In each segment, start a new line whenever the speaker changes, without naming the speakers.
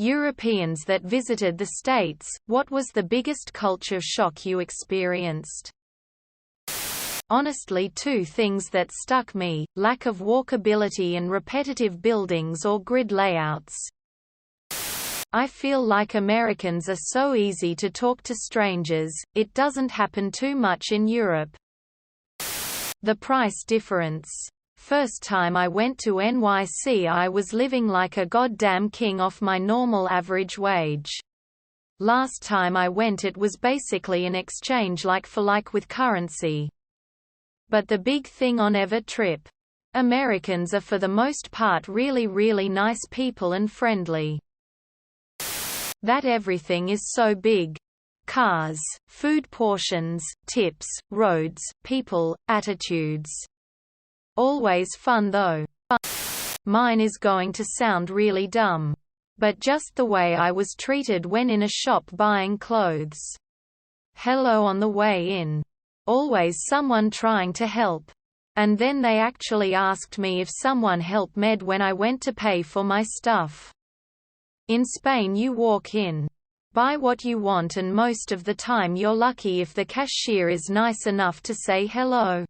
Europeans that visited the States, what was the biggest culture shock you experienced? Honestly, two things that stuck me: lack of walkability and repetitive buildings or grid layouts. I feel like Americans are so easy to talk to strangers, it doesn't happen too much in Europe. The price difference. First time I went to NYC, I was living like a goddamn king off my normal average wage. Last time I went, it was basically an exchange like for like with currency. But the big thing on every trip. Americans are for the most part really nice people and friendly. That everything is so big. Cars, food portions, tips, roads, people, attitudes. Always fun though. Mine is going to sound really dumb. But just the way I was treated when in a shop buying clothes. Hello on the way in. Always someone trying to help. And then they actually asked me if someone helped med when I went to pay for my stuff. In Spain you walk in, buy what you want, and most of the time you're lucky if the cashier is nice enough to say hello.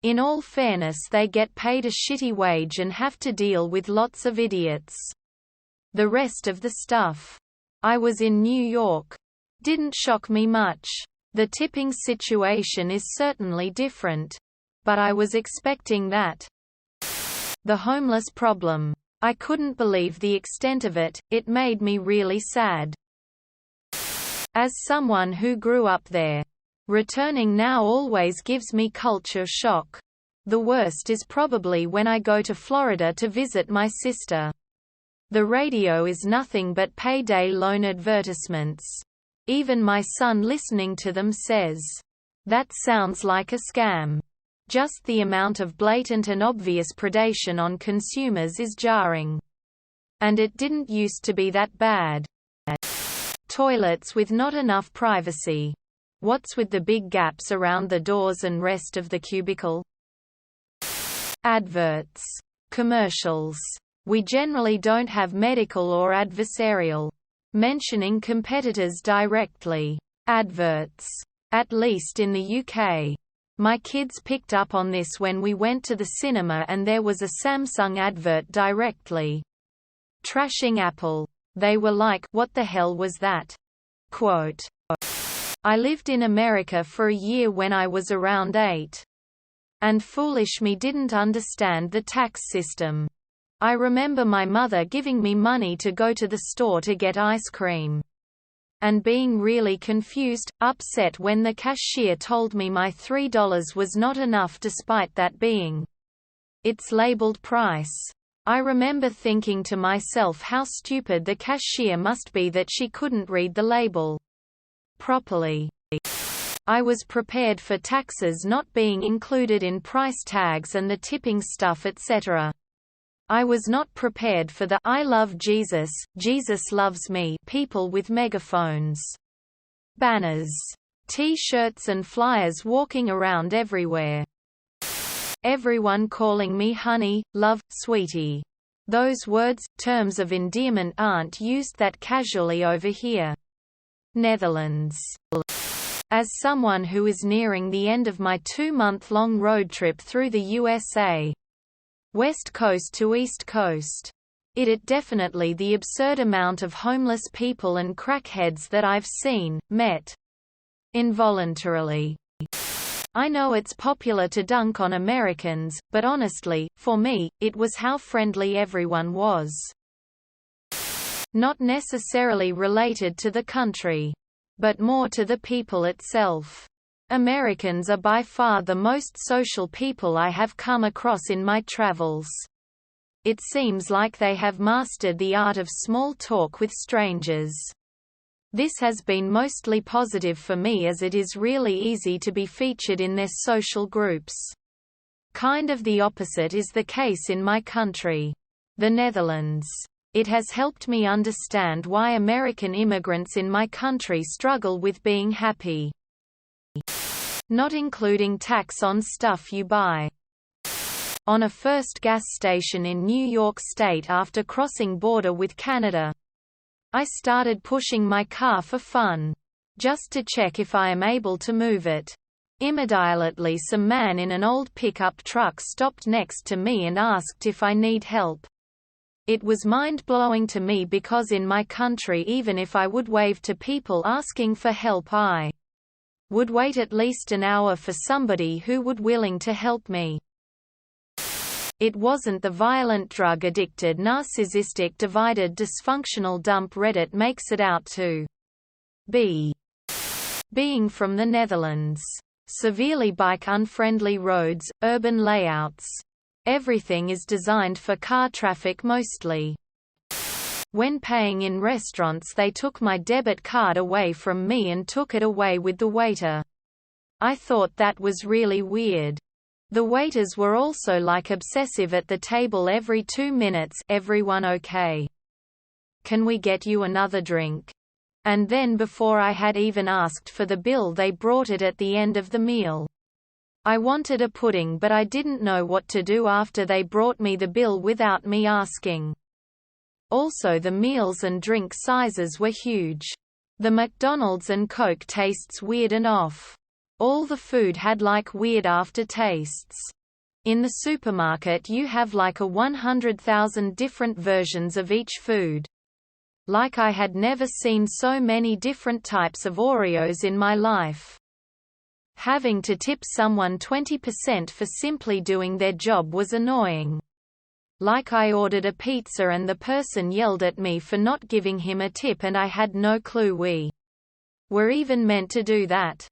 In all fairness, they get paid a shitty wage and have to deal with lots of idiots. The rest of the stuff. I was in New York. Didn't shock me much. The tipping situation is certainly different. But I was expecting that. The homeless problem. I couldn't believe the extent of it, it made me really sad. As someone who grew up there, returning now always gives me culture shock. The worst is probably when I go to Florida to visit my sister. The radio is nothing but payday loan advertisements. Even my son listening to them says, "That sounds like a scam." Just the amount of blatant and obvious predation on consumers is jarring. And it didn't used to be that bad. Toilets with not enough privacy. What's with the big gaps around the doors and rest of the cubicle? Adverts. Commercials. We generally don't have medical or adversarial. Mentioning competitors directly. Adverts. At least in the UK. My kids picked up on this when we went to the cinema and there was a Samsung advert directly. Trashing Apple. They were like, "What the hell was that?" Quote. I lived in America for a year when I was around 8. And foolish me didn't understand the tax system. I remember my mother giving me money to go to the store to get ice cream. And being really confused, upset when the cashier told me my $3 was not enough despite that being its labeled price. I remember thinking to myself how stupid the cashier must be that she couldn't read the label properly. I was prepared for taxes not being included in price tags and the tipping stuff, etc. I was not prepared for the "I love Jesus, Jesus loves me" people with megaphones, banners, T-shirts and flyers walking around everywhere. Everyone calling me honey, love, sweetie. Those words, terms of endearment, aren't used that casually over here. Netherlands. As someone who is nearing the end of my 2-month-long road trip through the USA, West Coast to East Coast, it definitely the absurd amount of homeless people and crackheads that I've seen, met. Involuntarily. I know it's popular to dunk on Americans, but honestly, for me, it was how friendly everyone was. Not necessarily related to the country, but more to the people itself. Americans are by far the most social people I have come across in my travels. It seems like they have mastered the art of small talk with strangers. This has been mostly positive for me as it is really easy to be featured in their social groups. Kind of the opposite is the case in my country, the Netherlands. It has helped me understand why American immigrants in my country struggle with being happy. Not including tax on stuff you buy. On a first gas station in New York State after crossing border with Canada. I started pushing my car for fun. Just to check if I am able to move it. Immediately some man in an old pickup truck stopped next to me and asked if I need help. It was mind-blowing to me because in my country even if I would wave to people asking for help I would wait at least an hour for somebody who would willing to help me. It wasn't the violent drug-addicted narcissistic divided dysfunctional dump Reddit makes it out to be. Being from the Netherlands. Severely bike-unfriendly roads, urban layouts. Everything is designed for car traffic mostly. When paying in restaurants they took my debit card away from me and took it away with the waiter. I thought that was really weird. The waiters were also like obsessive at the table every 2 minutes. Everyone okay? Can we get you another drink? And then before I had even asked for the bill they brought it at the end of the meal. I wanted a pudding but I didn't know what to do after they brought me the bill without me asking. Also the meals and drink sizes were huge. The McDonald's and Coke tastes weird and off. All the food had like weird aftertastes. In the supermarket you have like a 100,000 different versions of each food. Like I had never seen so many different types of Oreos in my life. Having to tip someone 20% for simply doing their job was annoying. Like I ordered a pizza and the person yelled at me for not giving him a tip and I had no clue we were even meant to do that.